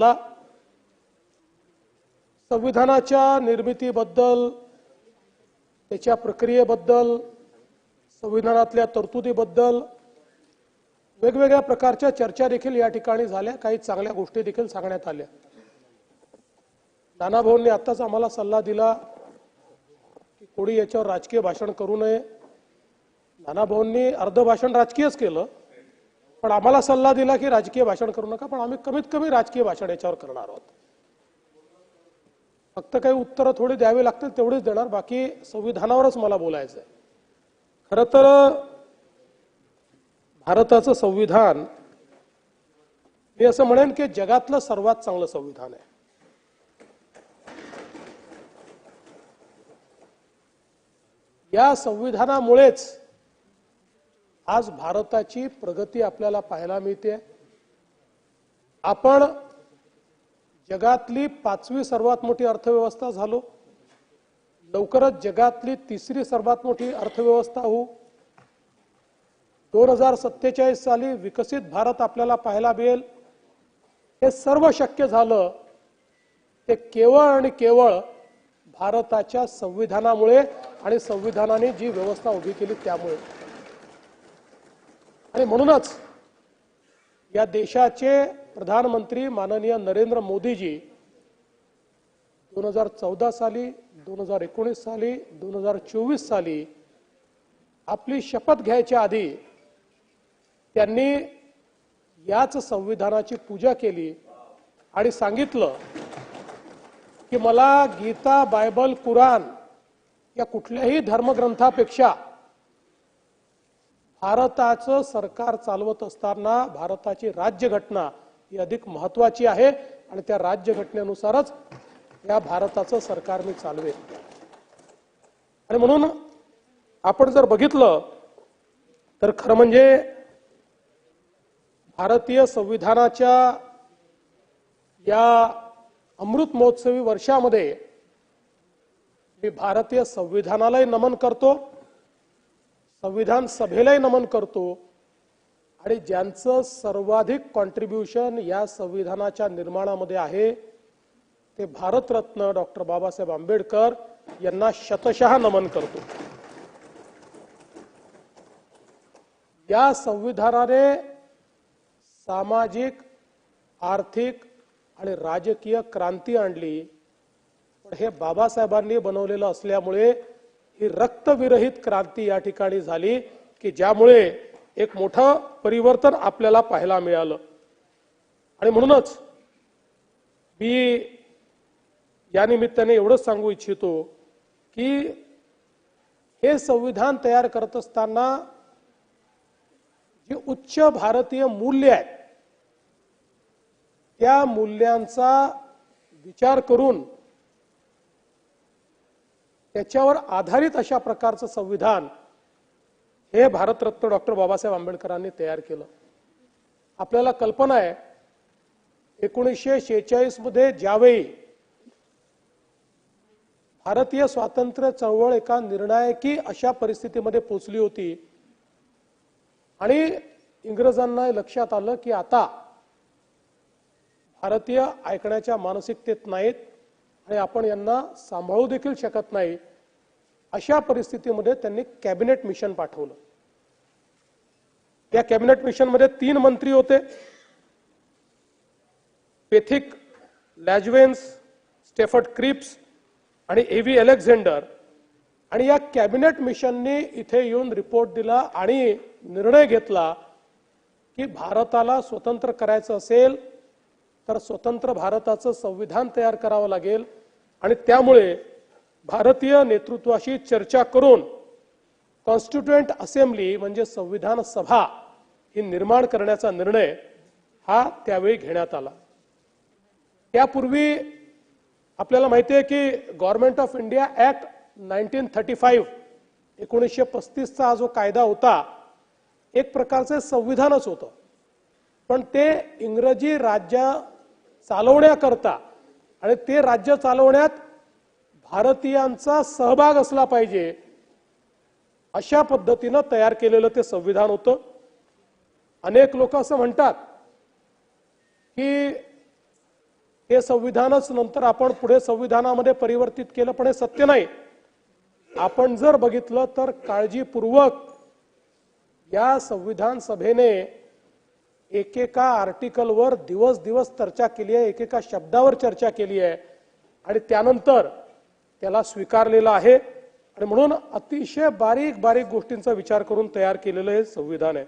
ला संविधानाच्या निर्मितीबद्दल, त्याच्या प्रक्रियेबद्दल, संविधानातल्या तरतुदीबद्दल वेगवेगळ्या प्रकारच्या चर्चा देखील या ठिकाणी झाल्या. काही चांगल्या गोष्टी देखील सांगण्यात आल्या. नानाभाऊंनी आत्ताच आम्हाला सल्ला दिला की कोणी याच्यावर राजकीय भाषण करू नये. नानाभाऊंनी अर्ध भाषण राजकीयच केलं, पण आम्हाला सल्ला दिला की राजकीय भाषण करू नका. पण आम्ही कमीत कमी राजकीय भाषण याच्यावर करणार आहोत. फक्त काही उत्तरं थोडी द्यावी लागतील तेवढीच देणार, बाकी संविधानावरच मला बोलायचं आहे. खरं तर भारताचं संविधान मी असं म्हणेन की जगातलं सर्वात चांगलं संविधान आहे. या संविधानामुळेच आज भारताची प्रगती आपल्याला पाहायला मिळते. आपण जगातली 5वी सर्वात मोठी अर्थव्यवस्था झालो. लवकरच जगातली 3री सर्वात मोठी अर्थव्यवस्था होऊ. 2047 साली विकसित भारत आपल्याला पाहायला मिळेल. हे सर्व शक्य झालं ते केवळ आणि केवळ भारताच्या संविधानामुळे आणि संविधानाने जी व्यवस्था उभी केली त्यामुळे. आणि म्हणूनच या देशाचे प्रधानमंत्री माननीय नरेंद्र मोदीजी 2014 साली, 2019 साली, 2024 साली आपली शपथ घ्यायच्या आधी त्यांनी याच संविधानाची पूजा केली आणि सांगितलं की मला गीता, बायबल, कुराण या कुठल्याही धर्मग्रंथापेक्षा भारताचं सरकार चालवत असताना भारताची राज्यघटना ही अधिक महत्त्वाची आहे आणि त्या राज्यघटनेनुसारच या भारताचं सरकार मी चालवेल. आणि म्हणून आपण जर बघितलं तर खरं म्हणजे भारतीय संविधानाच्या या अमृत महोत्सवी वर्षामध्ये मी भारतीय संविधानालाही नमन करतो, संविधान सभेलाही नमन करतो आणि ज्यांचं सर्वाधिक कॉन्ट्रीब्युशन या संविधानाच्या निर्माणामध्ये आहे ते भारतरत्न डॉक्टर बाबासाहेब आंबेडकर यांना शतशः नमन करतो. या संविधानाने सामाजिक, आर्थिक आणि राजकीय क्रांती आणली. पण हे बाबासाहेबांनी बनवलेलं असल्यामुळे ही रक्तविरहित क्रांती या ठिकाणी झाली की ज्यामुळे एक मोठं परिवर्तन आपल्याला पाहायला मिळालं. आणि म्हणूनच मी या निमित्ताने एवढंच सांगू इच्छितो की हे संविधान तयार करत असताना जी उच्च भारतीय मूल्य आहेत त्या मूल्यांचा विचार करून त्याच्यावर आधारित अशा प्रकारचं संविधान हे भारतरत्न डॉक्टर बाबासाहेब आंबेडकरांनी तयार केलं. आपल्याला कल्पना आहे 1946 मध्ये ज्यावेळी भारतीय स्वातंत्र्य चळवळ एका निर्णायकी अशा परिस्थितीमध्ये पोहोचली होती आणि इंग्रजांना लक्षात आलं की आता भारतीय ऐकण्याच्या मानसिकतेत नाहीत आणि आपण यांना सांभाळू देखील शकत नाही. अशा परिस्थितीमध्ये त्यांनी कॅबिनेट मिशन पाठवलं. या कॅबिनेट मिशन मध्ये 3 मंत्री होते, पेथिक लॅजवेन्स, स्टेफर्ड क्रिप्स आणि एव्ही अलेक्झांडर. आणि या कॅबिनेट मिशनने इथे येऊन रिपोर्ट दिला आणि निर्णय घेतला की भारताला स्वतंत्र करायचं असेल तर स्वतंत्र भारताचं संविधान तयार करावं लागेल आणि त्यामुळे भारतीय नेतृत्वाशी चर्चा करून कॉन्स्टिट्युएंट असेंब्ली म्हणजे संविधान सभा ही निर्माण करण्याचा निर्णय हा त्यावेळी घेण्यात आला. त्यापूर्वी आपल्याला माहिती आहे की गव्हर्नमेंट ऑफ इंडिया ऍक्ट 1935 1935 चा जो कायदा होता एक प्रकारचे संविधानच होतं, पण ते इंग्रजी राज्य चालवण्याकरता आणि ते राज्य चालवण्यात भारतीयांचा सहभाग असला पाहिजे अशा पद्धतीने तयार केलेलं ते संविधान होतं. अनेक लोक असं म्हणतात की हे संविधानच नंतर आपण पुढे संविधानामध्ये परिवर्तित केलं, पण हे सत्य नाही. आपण जर बघितलं तर काळजीपूर्वक या संविधान सभेने एकेका आर्टिकलवर दिवस दिवस चर्चा केली आहे, एकेका शब्दावर चर्चा केली आहे आणि त्यानंतर त्याला स्वीकारलेलं आहे. आणि म्हणून अतिशय बारीक बारीक गोष्टींचा विचार करून तयार केलेलं हे संविधान आहे.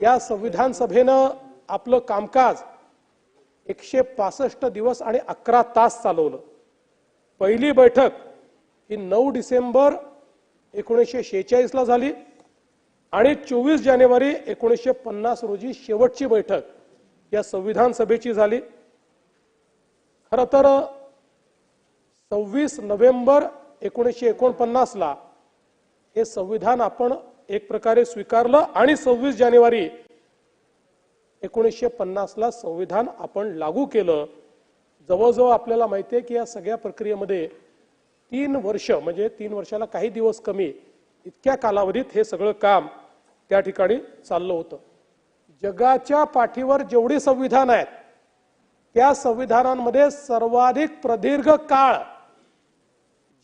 या संविधान सभेनं आपलं कामकाज 165 दिवस आणि 11 तास चालवलं. पहिली बैठक ही 9 डिसेंबर 1946 ला झाली आणि 24 जानेवारी 1950 रोजी शेवटची बैठक या संविधान सभेची झाली. खरं तर 26 नोव्हेंबर 1949 ला हे संविधान आपण एक प्रकारे स्वीकारलं आणि 26 जानेवारी 1950 ला संविधान आपण लागू केलं. जवळजवळ आपल्याला माहिती आहे की या सगळ्या प्रक्रियेमध्ये 3 वर्ष म्हणजे 3 वर्षाला काही दिवस कमी इतक्या कालावधीत हे सगळं काम त्या ठिकाणी चाललं होतं. जगाच्या पाठीवर जेवढी संविधान आहेत त्या संविधानांमध्ये सर्वाधिक प्रदीर्घ काळ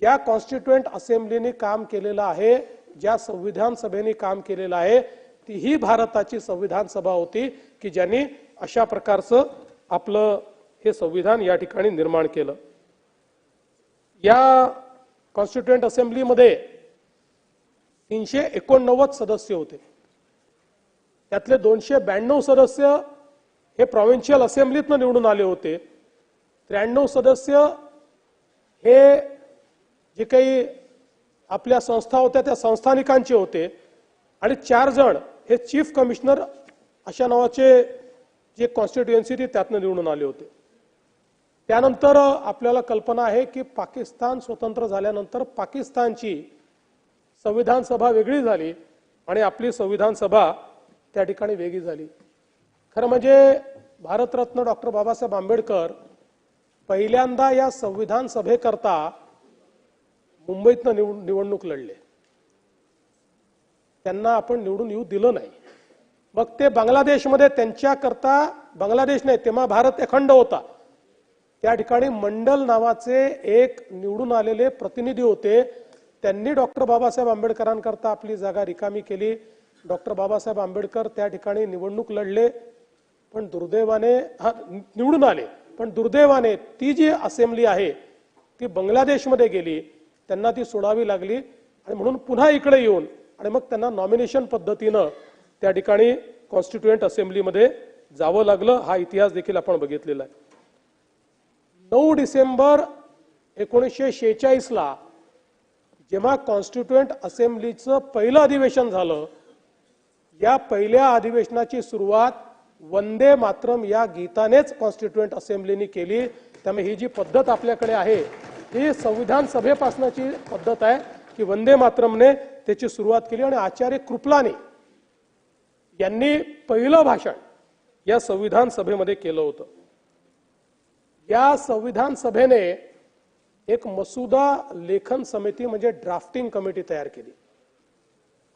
ज्या कॉन्स्टिट्युएंट असेंब्लीने काम केलेलं आहे, ज्या संविधान सभेने काम केलेलं आहे, ती ही भारताची संविधान सभा होती की ज्यांनी अशा प्रकारचं आपलं हे संविधान या ठिकाणी निर्माण केलं. या कॉन्स्टिट्युएंट असेंब्लीमध्ये 389 सदस्य होते. त्यातले 292 सदस्य हे प्रॉव्हिन्शियल असेंब्लीतनं निवडून आले होते. 93 सदस्य हे जे काही आपल्या संस्था होत्या त्या संस्थानिकांचे होते आणि 4 जण हे चीफ कमिशनर अशा नावाचे जे कॉन्स्टिट्युएन्सी ती त्यातनं निवडून आले होते. त्यानंतर आपल्याला कल्पना आहे की पाकिस्तान स्वतंत्र झाल्यानंतर पाकिस्तानची संविधान सभा वेगळी झाली आणि आपली संविधान सभा त्या ठिकाणी वेगळी झाली. खरं म्हणजे भारतरत्न डॉक्टर बाबासाहेब आंबेडकर पहिल्यांदा या संविधान सभेकरता मुंबईतनं निवडणूक लढले. त्यांना आपण निवडून येऊ दिलं नाही. मग ते बांगलादेशमध्ये त्यांच्याकरता, बांगलादेश नाही तेव्हा भारत अखंड होता, त्या ठिकाणी मंडल नावाचे एक निवडून आलेले प्रतिनिधी होते. त्यांनी डॉक्टर बाबासाहेब आंबेडकरांकरता आपली जागा रिकामी केली. डॉक्टर बाबासाहेब आंबेडकर त्या ठिकाणी निवडणूक लढले पण दुर्दैवाने निवडून आले. पण दुर्दैवाने ती जी असेंब्ली आहे ती बांगलादेशमध्ये गेली, त्यांना ती सोडावी लागली आणि म्हणून पुन्हा इकडे येऊन आणि मग त्यांना नॉमिनेशन पद्धतीनं त्या ठिकाणी कॉन्स्टिट्युएंट असेंब्लीमध्ये जावं लागलं. हा इतिहास देखील आपण बघितलेला आहे. 9 डिसेंबर 1946 ला जेव्हा कॉन्स्टिट्युएंट असेंब्लीचं पहिलं अधिवेशन झालं, या पहिल्या अधिवेशनाची सुरुवात वंदे मातरम या गीतानेच कॉन्स्टिट्युएंट असेंब्लीने केली. त्यामुळे ही जी पद्धत आपल्याकडे आहे ही संविधान सभेपासूनची पद्धत आहे की वंदे मातरमने त्याची सुरुवात केली आणि आचार्य कृपलानी यांनी पहिलं भाषण या संविधान सभेमध्ये केलं होतं. या संविधान सभेने एक मसुदा लेखन समिती म्हणजे ड्राफ्टिंग कमिटी तयार केली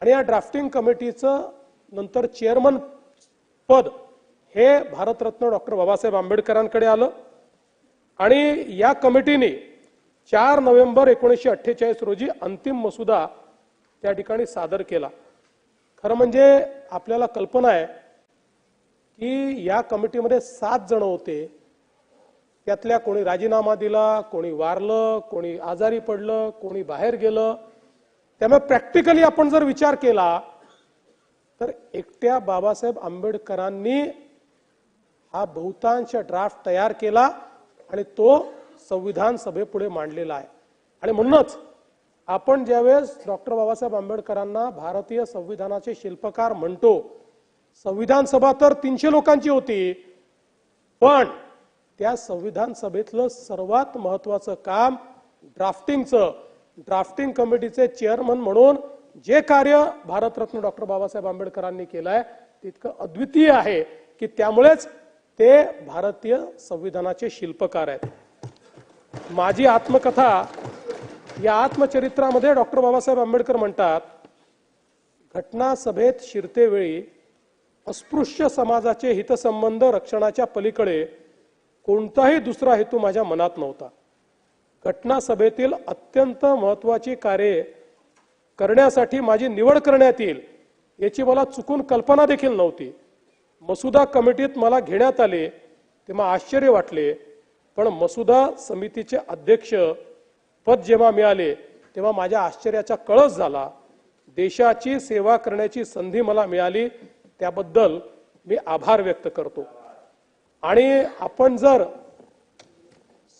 आणि या ड्राफ्टिंग कमिटीचं नंतर चेअरमन पद हे भारतरत्न डॉक्टर बाबासाहेब आंबेडकरांकडे आलं आणि या कमिटीने 4 नोव्हेंबर 1948 रोजी अंतिम मसुदा त्या ठिकाणी सादर केला. खरं म्हणजे आपल्याला कल्पना आहे की या कमिटीमध्ये 7 जण होते. त्यातल्या कोणी राजीनामा दिला, कोणी वारलं, कोणी आजारी पडलं, कोणी बाहेर गेलं. त्यामुळे प्रॅक्टिकली आपण जर विचार केला तर एकट्या बाबासाहेब आंबेडकरांनी हा बहुतांश ड्राफ्ट तयार केला आणि तो संविधान सभेपुढे मांडलेला आहे. आणि म्हणूनच आपण ज्यावेळेस डॉक्टर बाबासाहेब आंबेडकरांना भारतीय संविधानाचे शिल्पकार म्हणतो, संविधान सभा तर 300 लोकांची होती, पण त्या संविधान सभेतलं सर्वात महत्वाचं काम ड्राफ्टिंगचं, ड्राफ्टिंग कमिटीचे चेअरमन म्हणून जे कार्य भारतरत्न डॉक्टर बाबासाहेब आंबेडकरांनी केलंय तितकं अद्वितीय आहे की त्यामुळेच ते भारतीय संविधानाचे शिल्पकार आहेत. माझी आत्मकथा या आत्मचरित्रामध्ये डॉक्टर बाबासाहेब आंबेडकर म्हणतात, घटना सभेत शिरतेवेळी अस्पृश्य समाजाचे हितसंबंध रक्षणाच्या पलीकडे कोणताही दुसरा हेतू माझ्या मनात नव्हता. घटना सभेतील अत्यंत महत्त्वाची कार्ये करण्यासाठी माझी निवड करण्यात येईल याची मला चुकून कल्पना देखील नव्हती. मसुदा कमिटीत मला घेण्यात आले तेव्हा आश्चर्य वाटले, पण मसुदा समितीचे अध्यक्ष पद जेव्हा मिळाले तेव्हा माझ्या आश्चर्याचा कळस झाला. देशाची सेवा करण्याची संधी मला मिळाली त्याबद्दल मी आभार व्यक्त करतो. आणि आपण जर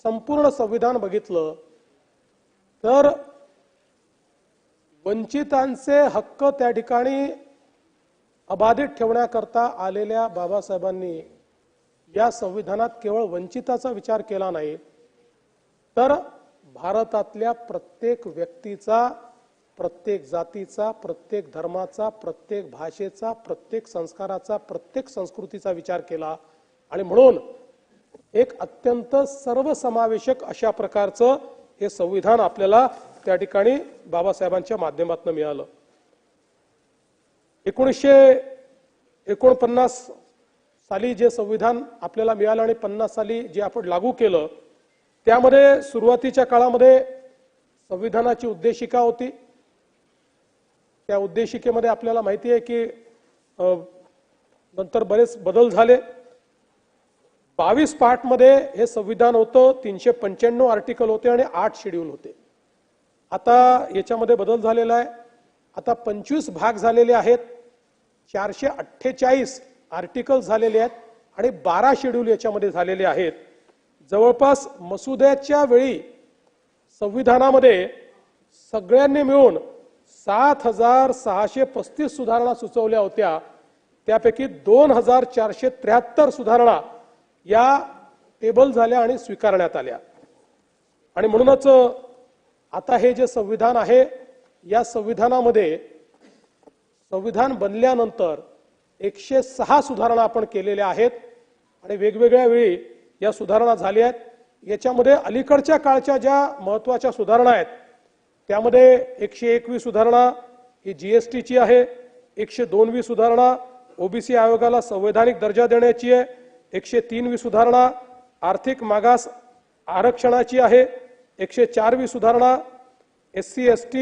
संपूर्ण संविधान बघितलं तर वंचितांचे हक्क त्या ठिकाणी अबाधित ठेवण्याकरता आलेल्या बाबासाहेबांनी या संविधानात केवळ वंचिताचा विचार केला नाही, तर भारतातल्या प्रत्येक व्यक्तीचा, प्रत्येक जातीचा, प्रत्येक धर्माचा, प्रत्येक भाषेचा, प्रत्येक संस्काराचा, प्रत्येक संस्कृतीचा विचार केला. आणि म्हणून एक अत्यंत सर्वसमावेशक अशा प्रकारचं हे संविधान आपल्याला त्या ठिकाणी बाबासाहेबांच्या माध्यमातून मिळालं. 1949 साली जे संविधान आपल्याला मिळालं आणि 50 साली जे आपण लागू केलं, त्यामध्ये सुरुवातीच्या काळामध्ये संविधानाची उद्देशिका होती. त्या उद्देशिकेमध्ये आपल्याला माहिती आहे की नंतर बरेच बदल झाले. 22 पार्टमध्ये हे संविधान होतं, 395 आर्टिकल होते आणि 8 शेड्यूल होते. आता याच्यामध्ये बदल झालेला आहे. आता 25 भाग झालेले आहेत, 448 आर्टिकल झालेले आहेत आणि 12 शेड्यूल याच्यामध्ये झालेले आहेत. जवळपास मसुद्याच्या वेळी संविधानामध्ये सगळ्यांनी मिळून 7635 सुधारणा सुचवल्या होत्या. त्यापैकी 2473 सुधारणा या टेबल झाल्या आणि स्वीकारण्यात आल्या. आणि म्हणूनच आता हे जे संविधान आहे, या संविधानामध्ये संविधान बनल्यानंतर 106 सुधारणा आपण केलेल्या आहेत आणि वेगवेगळ्या वेळी या सुधारणा झाल्या आहेत. याच्यामध्ये अलीकडच्या काळच्या ज्या महत्त्वाच्या सुधारणा आहेत त्यामध्ये 121 सुधारणा ही जीएसटीची आहे, 102वी सुधारणा ओबीसी आयोगाला संवैधानिक दर्जा देण्याची आहे, 103वी सुधारणा आर्थिक मागास आरक्षणाची आहे, 104वी सुधारणा SC ST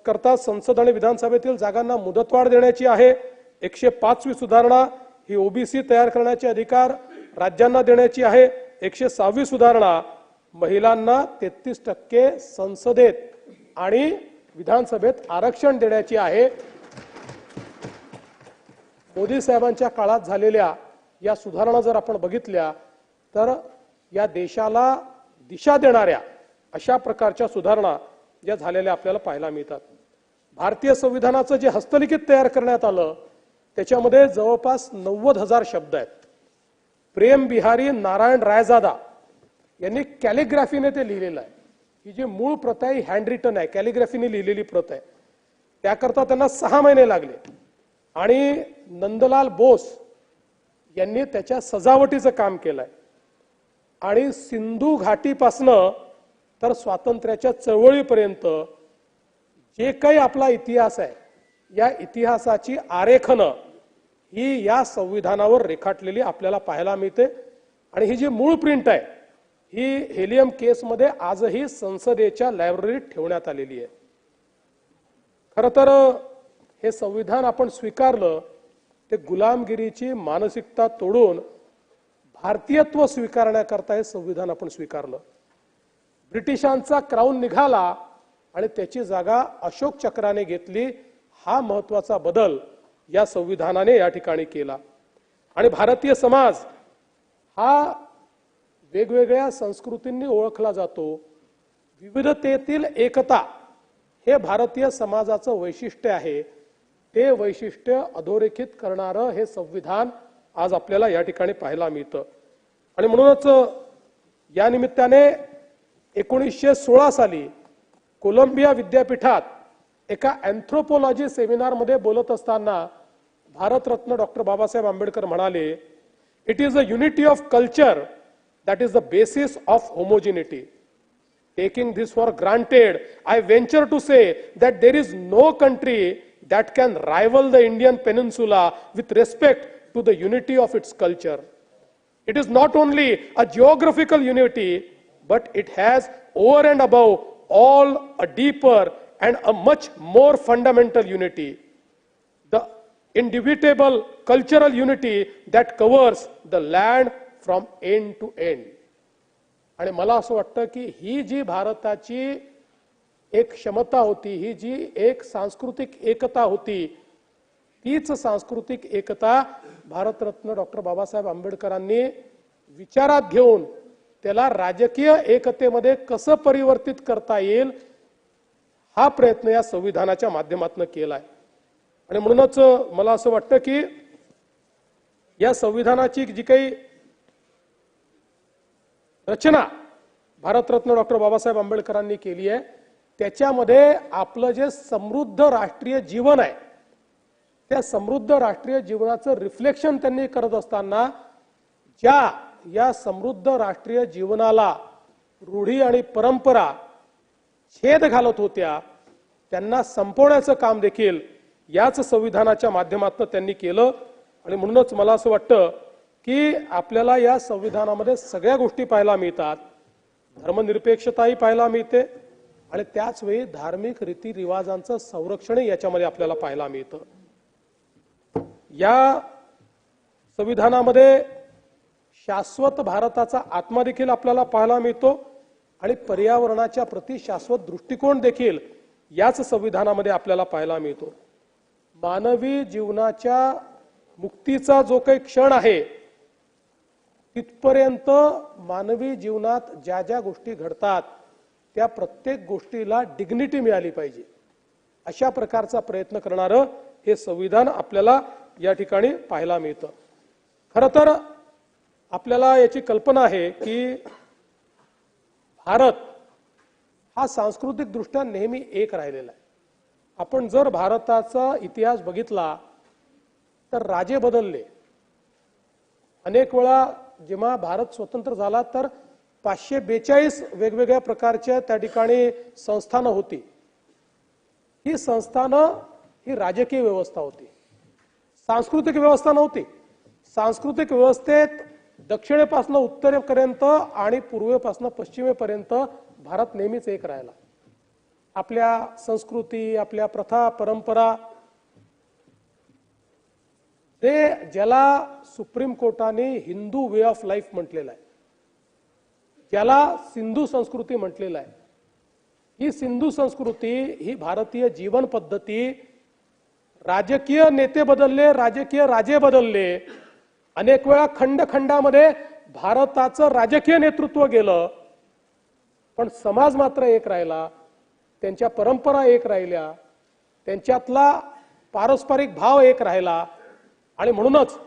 करता संसद आणि विधानसभेतील जागांना मुदतवाढ देण्याची आहे, 105वी सुधारणा ही ओबीसी तयार करण्याचे अधिकार राज्यांना देण्याची आहे, 106वी सुधारणा महिलांना 33% संसदेत आणि विधानसभेत आरक्षण देण्याची आहे. मोदी साहेबांच्या काळात झालेल्या या सुधारणा जर आपण बघितल्या तर या देशाला दिशा देणाऱ्या अशा प्रकारच्या सुधारणा ज्या झालेल्या आपल्याला पाहायला मिळतात. भारतीय संविधानाचं जे हस्तलिखित तयार करण्यात आलं त्याच्यामध्ये जवळपास 90,000 शब्द आहेत. प्रेम बिहारी नारायण रायजादा यांनी कॅलिग्राफीने ते लिहिलेलं आहे. ही जी मूळ प्रत आहे हँड रिटन आहे, कॅलिग्राफीने लिहिलेली प्रत आहे. त्याकरता त्यांना 6 महिने लागले आणि नंदलाल बोस यांनी त्याच्या सजावटीचं काम केलंय. आणि सिंधू घाटीपासनं तर स्वातंत्र्याच्या चळवळीपर्यंत जे काही आपला इतिहास आहे या इतिहासाची आरेखनं ही या संविधानावर रेखाटलेली आपल्याला पाहायला मिळते. आणि ही जी मूळ प्रिंट आहे ही हेलियम केसमध्ये आजही संसदेच्या लायब्ररीत ठेवण्यात आलेली आहे. खरं तर हे संविधान आपण स्वीकारलं ते गुलामगिरीची मानसिकता तोडून भारतीयत्व स्वीकारण्याकरता हे संविधान आपण स्वीकारलं. ब्रिटिशांचा क्राऊन निघाला आणि त्याची जागा अशोक चक्राने घेतली. हा महत्त्वाचा बदल या संविधानाने या ठिकाणी केला. आणि भारतीय समाज हा वेगवेगळ्या संस्कृतींनी ओळखला जातो. विविधतेतील एकता हे भारतीय समाजाचं वैशिष्ट्य आहे. ते वैशिष्ट्य अधोरेखित करणारं हे संविधान आज आपल्याला या ठिकाणी पाहायला मिळतं. आणि म्हणूनच या निमित्ताने 1916 साली कोलंबिया विद्यापीठात एका अँथ्रोपोलॉजी सेमिनारमध्ये बोलत असताना भारतरत्न डॉक्टर बाबासाहेब आंबेडकर म्हणाले, it is a unity of culture that is the basis of homogeneity. Taking this for granted, I venture to say that there is no country that can rival the Indian peninsula with respect to the unity of its culture. It is not only a geographical unity, but it has over and above all a deeper and a much more fundamental unity. The indubitable cultural unity that covers the land from end to end. आणि मला असं वाटतं की ही जी भारताची एक क्षमता होती, ही जी एक सांस्कृतिक एकता होती, तीच सांस्कृतिक एकता भारतरत्न डॉक्टर बाबासाहेब आंबेडकरांनी विचारात घेऊन त्याला राजकीय एकतेमध्ये कसं परिवर्तित करता येईल हा प्रयत्न या संविधानाच्या माध्यमातून केलाय. आणि म्हणूनच मला असं वाटतं की या संविधानाची जी काही रचना भारतरत्न डॉक्टर बाबासाहेब आंबेडकरांनी केली आहे त्याच्यामध्ये आपलं जे समृद्ध राष्ट्रीय जीवन आहे त्या समृद्ध राष्ट्रीय जीवनाचं रिफ्लेक्शन त्यांनी करत असताना ज्या या समृद्ध राष्ट्रीय जीवनाला रूढी आणि परंपरा छेद घालत होत्या त्यांना संपवण्याचं काम देखील याच संविधानाच्या माध्यमातून त्यांनी केलं. आणि म्हणूनच मला असं वाटतं की आपल्याला या संविधानामध्ये सगळ्या गोष्टी पाहायला मिळतात. धर्मनिरपेक्षताही पाहायला मिळते आणि त्याच वेळी धार्मिक रीतिरिवाजांचं संरक्षणही याच्यामध्ये आपल्याला पाहायला मिळतं. या संविधानामध्ये शाश्वत भारताचा आत्मा देखील आपल्याला पाहायला मिळतो आणि पर्यावरणाच्या प्रति शाश्वत दृष्टिकोन देखील याच संविधानामध्ये आपल्याला पाहायला मिळतो. मानवी जीवनाच्या मुक्तीचा जो काही क्षण आहे तिथपर्यंत मानवी जीवनात ज्या ज्या गोष्टी घडतात त्या प्रत्येक गोष्टीला डिग्निटी मिळाली पाहिजे अशा प्रकारचा प्रयत्न करणारं हे संविधान आपल्याला या ठिकाणी पाहायला मिळतं. खरं तर आपल्याला याची कल्पना आहे की भारत हा सांस्कृतिक दृष्ट्या नेहमी एक राहिलेला आहे. आपण जर भारताचा इतिहास बघितला तर राजे बदलले. अनेक वेळा जेव्हा भारत स्वतंत्र झाला तर 542 वेगवेगळ्या प्रकारच्या त्या ठिकाणी संस्थानं होती. ही संस्थानं ही राजकीय व्यवस्था होती, सांस्कृतिक व्यवस्था नव्हती. सांस्कृतिक व्यवस्थेत दक्षिणेपासून उत्तरेपर्यंत आणि पूर्वेपासून पश्चिमेपर्यंत भारत नेहमीच एक राहिला. आपल्या संस्कृती, आपल्या प्रथा, परंपरा ते ज्याला सुप्रीम कोर्टाने हिंदू वे ऑफ लाईफ म्हटलेलं आहे, ज्याला सिंधू संस्कृती म्हटलेलं आहे. ही सिंधू संस्कृती, ही भारतीय जीवन पद्धती, राजकीय नेते बदलले, राजकीय राजे बदलले, अनेक वेळा खंडखंडामध्ये भारताचं राजकीय नेतृत्व गेलं, पण समाज मात्र एक राहिला, त्यांच्या परंपरा एक राहिल्या, त्यांच्यातला पारस्परिक भाव एक राहिला. आणि म्हणूनच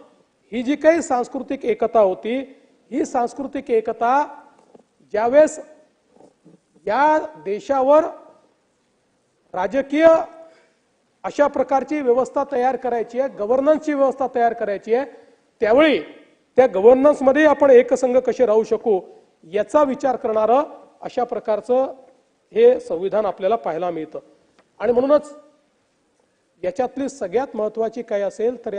ही जी काही सांस्कृतिक एकता होती, ही सांस्कृतिक एकता ज्यावेळेस या देशावर राजकीय अशा प्रकारची व्यवस्था तयार करायची आहे, गव्हर्नन्सची व्यवस्था तयार करायची आहे, त्यावेळी त्या गव्हर्नन्समध्ये आपण एकसंघ कसे राहू शकू याचा विचार करणारं अशा प्रकारचं हे संविधान आपल्याला पाहायला मिळतं. आणि म्हणूनच याच्यातली सगळ्यात महत्त्वाची काय असेल तर